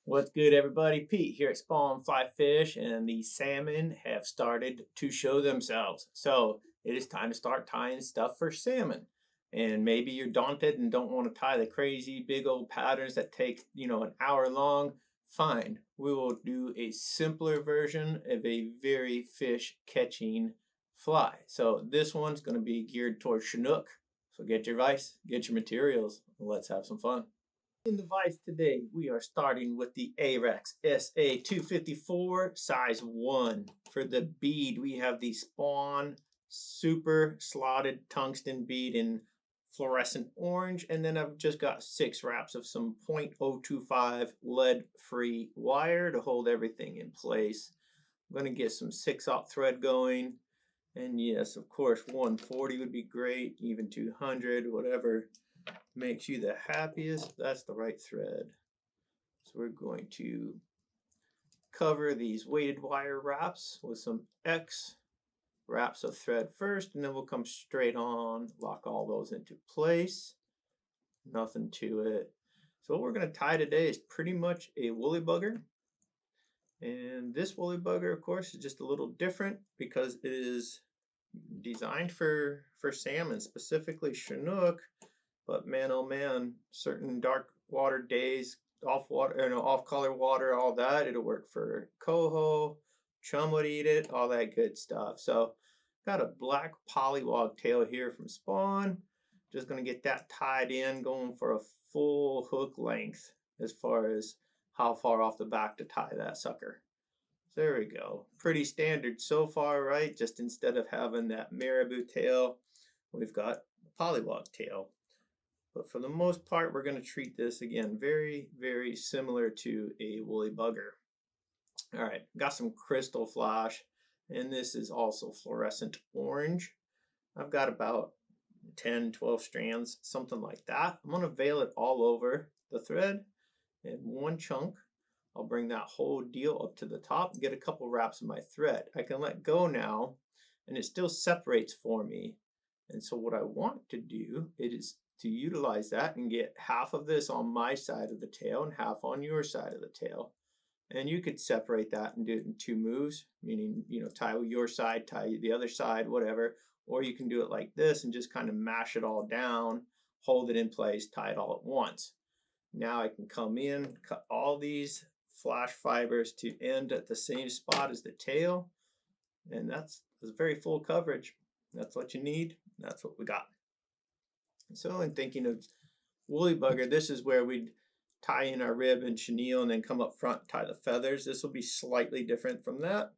What's good, everybody? Pete here at Spawn Fly Fish, and the salmon have started to show themselves. So it is time to start tying stuff for salmon. And maybe you're daunted and don't want to tie the crazy big old patterns that take, an hour long. Fine. We will do a simpler version of a very fish catching fly. So this one's going to be geared towards Chinook. So get your vise, get your materials, and let's have some fun. In the vise today, we are starting with the Ahrex SA254 size 1. For the bead, we have the Spawn super slotted tungsten bead in fluorescent orange, and then I've just got 6 wraps of some 0.025 lead-free wire to hold everything in place. I'm going to get some 6/0 thread going, and yes, of course, 140 would be great, even 200, whatever makes you the happiest. That's the right thread. So we're going to cover these weighted wire wraps with some X wraps of thread first, and then we'll come straight on, lock all those into place. Nothing to it. So what we're going to tie today is pretty much a woolly bugger. And this woolly bugger, of course, is just a little different because it is designed for salmon, specifically Chinook. But man, oh man, certain dark water days, off water, off color water, all that, it'll work for coho, chum would eat it, all that good stuff. So got a black polliwog tail here from Spawn. Just gonna get that tied in, going for a full hook length as far as how far off the back to tie that sucker. So there we go. Pretty standard so far, right? Just instead of having that marabou tail, we've got a polliwog tail. But for the most part, we're going to treat this again very, very similar to a woolly bugger. All right, got some Krystal flash, and this is also fluorescent orange. I've got about 10, 12 strands, something like that. I'm going to veil it all over the thread in one chunk. I'll bring that whole deal up to the top and get a couple wraps of my thread. I can let go now, and it still separates for me. And so what I want to do is to utilize that and get half of this on my side of the tail and half on your side of the tail. And you could separate that and do it in 2 moves, meaning, tie your side, tie the other side, whatever. Or you can do it like this and just kind of mash it all down, hold it in place, tie it all at once. Now I can come in, cut all these flash fibers to end at the same spot as the tail. And that's very full coverage. That's what you need. That's what we got. So in thinking of woolly bugger, this is where we'd tie in our rib and chenille and then come up front, tie the feathers. This will be slightly different from that.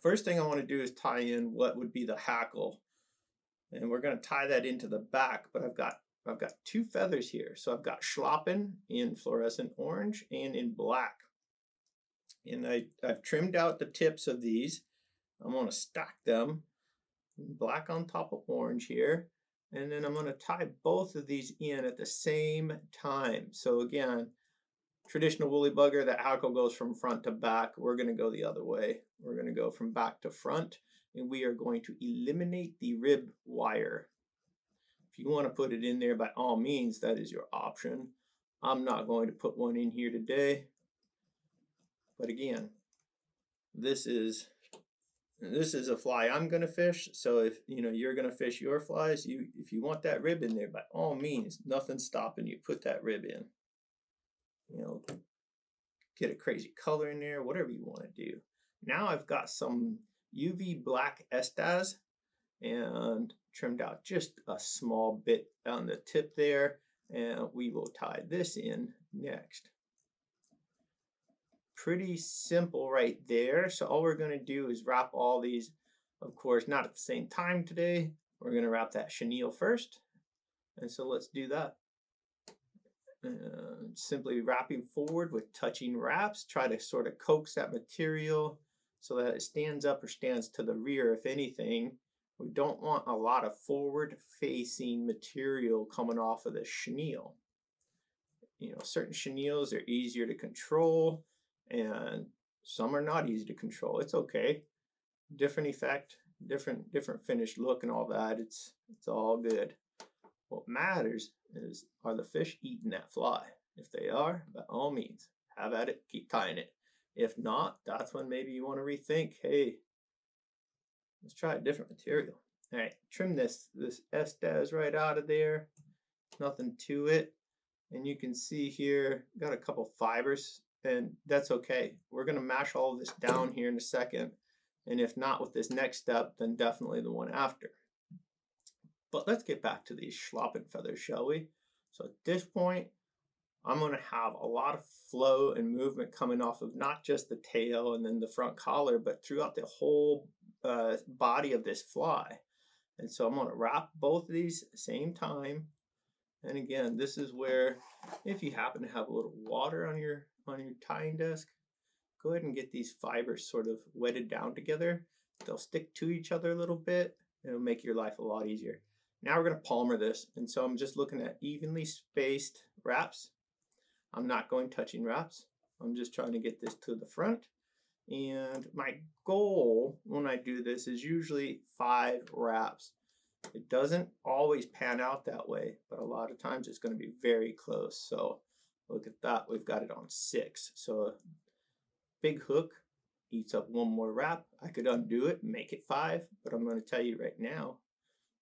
First thing I want to do is tie in what would be the hackle. And we're going to tie that into the back, but I've got 2 feathers here. So I've got Schlappen in fluorescent orange and in black. And I've trimmed out the tips of these. I'm going to stack them, black on top of orange here. And then I'm going to tie both of these in at the same time. So again, traditional woolly bugger, that hackle goes from front to back. We're going to go the other way. We're going to go from back to front, and we are going to eliminate the rib wire. If you want to put it in there, by all means, that is your option. I'm not going to put one in here today. But again, this is a fly I'm going to fish. So if you're going to fish your flies, if you want that rib in there, by all means, nothing's stopping you. Put that rib in. Get a crazy color in there, whatever you want to do. Now I've got some UV black Estaz and trimmed out just a small bit on the tip there, and we will tie this in next. Pretty simple right there. So all we're going to do is wrap all these, of course, not at the same time today. We're going to wrap that chenille first. And so let's do that. Simply wrapping forward with touching wraps. Try to sort of coax that material so that it stands up or stands to the rear, if anything. We don't want a lot of forward-facing material coming off of the chenille. Certain chenilles are easier to control, and some are not easy to control. It's okay. Different effect, different finished look and all that. It's all good. What matters is, are the fish eating that fly? If they are, by all means, have at it, keep tying it. If not, that's when maybe you want to rethink, hey, let's try a different material. All right, trim this Estaz right out of there. Nothing to it. And you can see here, got a couple fibers, and that's okay. We're gonna mash all of this down here in a second. And if not with this next step, then definitely the one after. But let's get back to these Schlappen feathers, shall we? So at this point, I'm gonna have a lot of flow and movement coming off of not just the tail and then the front collar, but throughout the whole body of this fly. And so I'm gonna wrap both of these at the same time. And again, this is where, if you happen to have a little water on your tying desk, go ahead and get these fibers sort of wetted down together. They'll stick to each other a little bit, and it'll make your life a lot easier. Now we're going to palmer this, and so I'm just looking at evenly spaced wraps. I'm not going touching wraps. I'm just trying to get this to the front. And my goal when I do this is usually 5 wraps. It doesn't always pan out that way, but a lot of times it's going to be very close. So look at that, we've got it on 6. So a big hook eats up 1 more wrap. I could undo it and make it 5, but I'm going to tell you right now,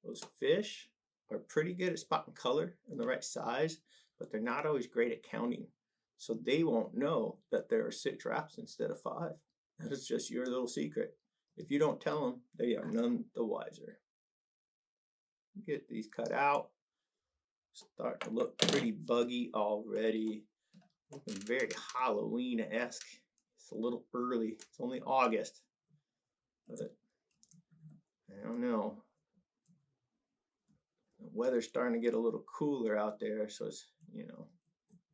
those fish are pretty good at spotting color and the right size, but they're not always great at counting. So they won't know that there are 6 wraps instead of 5. That is just your little secret. If you don't tell them, they are none the wiser. Get these cut out. Start to look pretty buggy already. Looking very Halloween-esque. It's a little early. It's only August. But I don't know. The weather's starting to get a little cooler out there, so it's,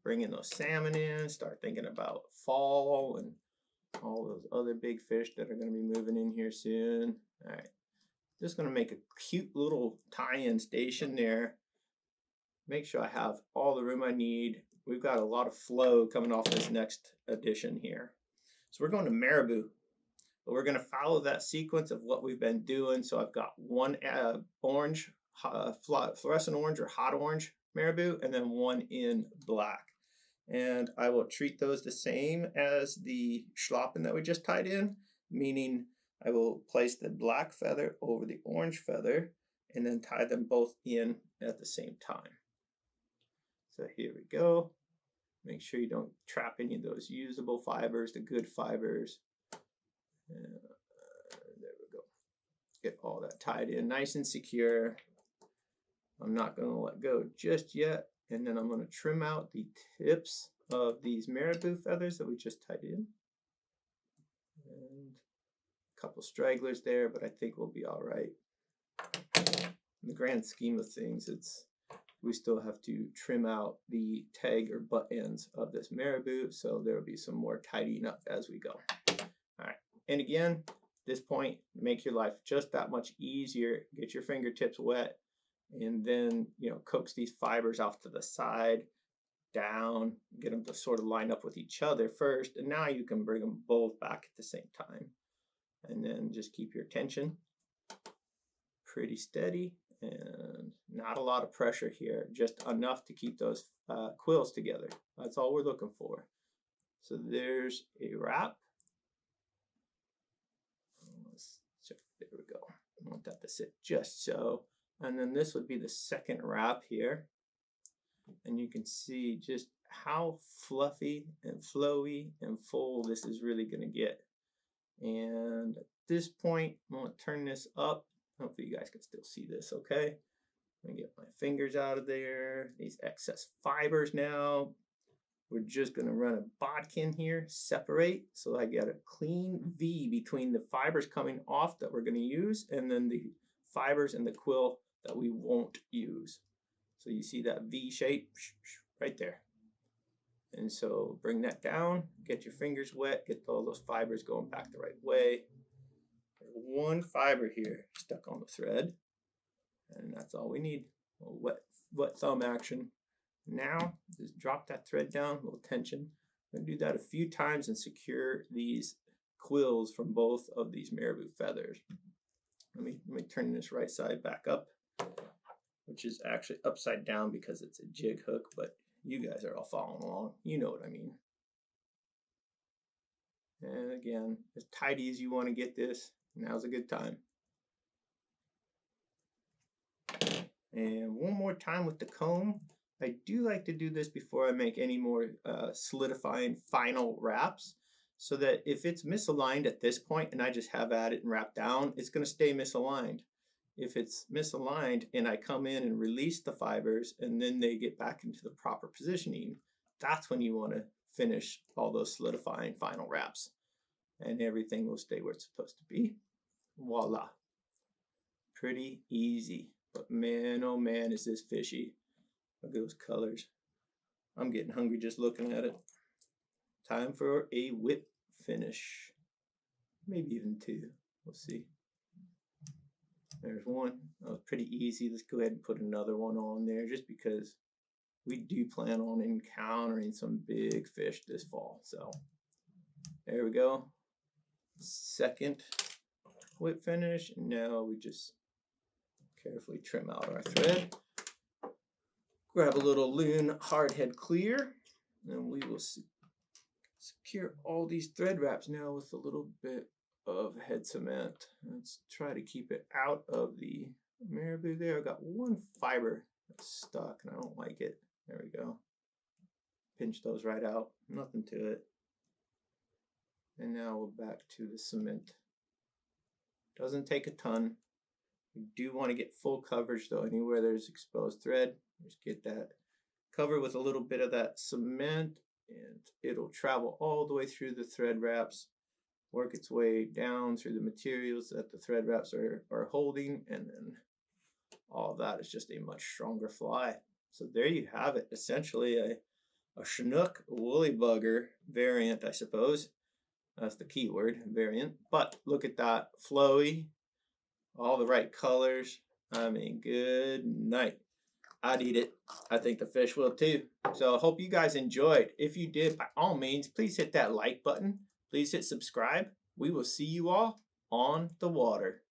bringing those salmon in, start thinking about fall and all those other big fish that are going to be moving in here soon. All right. Just going to make a cute little tie-in station there. Make sure I have all the room I need. We've got a lot of flow coming off this next addition here. So we're going to marabou. But we're going to follow that sequence of what we've been doing. So I've got one orange, fluorescent orange or hot orange marabou, and then one in black. And I will treat those the same as the Schlappen that we just tied in, meaning I will place the black feather over the orange feather and then tie them both in at the same time. So here we go. Make sure you don't trap any of those usable fibers, the good fibers. There we go. Get all that tied in nice and secure. I'm not going to let go just yet. And then I'm going to trim out the tips of these marabou feathers that we just tied in. And couple stragglers there, but I think we'll be all right. In the grand scheme of things, we still have to trim out the tag or butt ends of this marabou, so there will be some more tidying up as we go. All right, and again, at this point, make your life just that much easier. Get your fingertips wet, and then coax these fibers off to the side, down, get them to sort of line up with each other first, and now you can bring them both back at the same time. And then just keep your tension pretty steady and not a lot of pressure here, just enough to keep those quills together. That's all we're looking for. So there's a wrap. There we go. I want that to sit just so. And then this would be the second wrap here. And you can see just how fluffy and flowy and full this is really going to get. And at this point, I'm going to turn this up. Hopefully you guys can still see this okay. I'm going to get my fingers out of there. These excess fibers now. We're just going to run a bodkin here, separate, so I get a clean V between the fibers coming off that we're going to use and then the fibers in the quill that we won't use. So you see that V shape right there. And so bring that down, get your fingers wet, get all those fibers going back the right way. There's one fiber here stuck on the thread, and that's all we need. A wet thumb action. Now, just drop that thread down, a little tension. I'm going to do that a few times and secure these quills from both of these marabou feathers. Let me turn this right side back up, which is actually upside down because it's a jig hook, but you guys are all following along. You know what I mean. Again, as tidy as you want to get this, now's a good time. And one more time with the comb. I do like to do this before I make any more solidifying final wraps, so that if it's misaligned at this point and I just have at it and wrap down, it's going to stay misaligned. If it's misaligned and I come in and release the fibers and then they get back into the proper positioning, that's when you want to finish all those solidifying final wraps. And everything will stay where it's supposed to be. Voila. Pretty easy. But man, oh man, is this fishy. Look at those colors. I'm getting hungry just looking at it. Time for a whip finish. Maybe even two. We'll see. There's one. That was pretty easy. Let's go ahead and put another one on there just because we do plan on encountering some big fish this fall. So there we go. Second whip finish. And now we just carefully trim out our thread. Grab a little Loon hardhead clear, and we will secure all these thread wraps now with a little bit of head cement. Let's try to keep it out of the marabou there. I got one fiber that's stuck and I don't like it. There we go. Pinch those right out. Nothing to it. And now we're back to the cement. Doesn't take a ton. We do want to get full coverage though. Anywhere there's exposed thread, just get that covered with a little bit of that cement, and it'll travel all the way through the thread wraps, work its way down through the materials that the thread wraps are holding, and then all of that is just a much stronger fly. So there you have it, essentially a Chinook woolly bugger variant, I suppose. That's the key word, variant. But look at that, flowy, all the right colors. I mean, good night. I'd eat it. I think the fish will too. So I hope you guys enjoyed. If you did, by all means, please hit that like button. Please hit subscribe. We will see you all on the water.